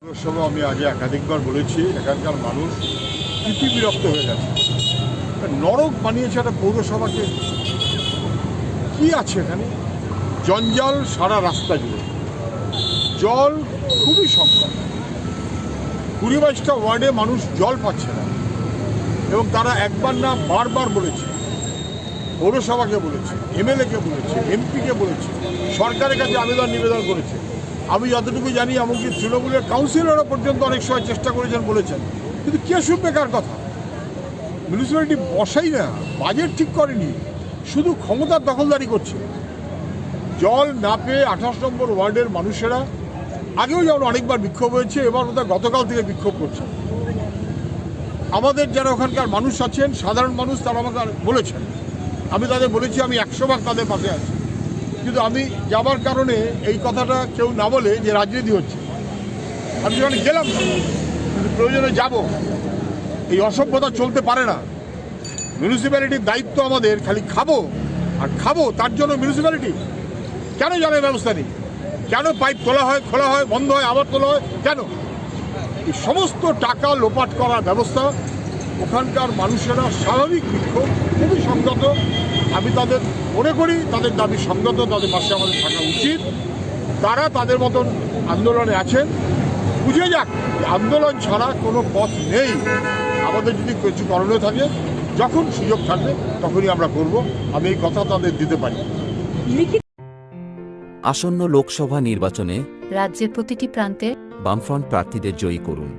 পৌরসভা আমি আগে একাধিকবার বলেছি, এখানকার মানুষ অতি বিরক্ত হয়ে গেছে। নরক বানিয়েছে একটা পৌরসভাকে। কি আছে এখানে? জঞ্জাল সারা রাস্তা জুড়ে, জল খুবই সংকট। 20-22টা ওয়ার্ডে মানুষ জল পাচ্ছে না, এবং তারা একবার না বারবার বলেছে, পৌরসভাকে বলেছে, এমএলএকে বলেছে, এমপিকে বলেছে, সরকারের কাছে আবেদন নিবেদন করেছে। আমি যতটুকু জানি এমনকি তৃণমূলের কাউন্সিলররা পর্যন্ত অনেক সময় চেষ্টা করেছেন, বলেছেন, কিন্তু কে শুনবে কার কথা? মিউনিসিপ্যালিটি বসাই না, বাজেট ঠিক করেনি, শুধু ক্ষমতার দখলদারি করছে। জল না পেয়ে 28 নম্বর ওয়ার্ডের মানুষেরা আগেও যেমন অনেকবার বিক্ষোভ হয়েছে, এবার ওদের গতকাল থেকে বিক্ষোভ করছে। আমাদের যারা ওখানকার মানুষ আছেন, সাধারণ মানুষ, তারা আমাকে বলেছেন, আমি তাদের বলেছি আমি 100 ভাগ তাদের পাশে আছি। কিন্তু আমি যাবার কারণে এই কথাটা কেউ না বলে যে রাজনীতি হচ্ছে, আমি সেখানে গেলাম না, কিন্তু প্রয়োজনে যাব। এই অসভ্যতা চলতে পারে না। মিউনিসিপ্যালিটির দায়িত্ব আমাদের খালি খাবো আর খাবো, তার জন্য মিউনিসিপ্যালিটি কেন জলের ব্যবস্থা নেই? কেন পাইপ তোলা হয়, খোলা হয়, বন্ধ হয়, আবার তোলা হয় কেন? এই সমস্ত টাকা লোপাট করার ব্যবস্থা। ওখানকার মানুষেরা স্বাভাবিক বিক্ষোভ, খুবই সংগত। আমি তাদের মনে করি তাদের দাবি সংগত, তাদের পাশে আমাদের থাকা উচিত। তারা তাদের মতন আন্দোলনে আছেন, বুঝে যাক আন্দোলন ছাড়া কোনো পথ নেই। আমাদের যদি কিছু করণীয় থাকে, যখন সুযোগ থাকবে তখনই আমরা করব। আমি এই কথা তাদের দিতে পারি। আসন্ন লোকসভা নির্বাচনে রাজ্যের প্রতিটি প্রান্তে বামফ্রন্ট প্রার্থীদের জয়ী করুন।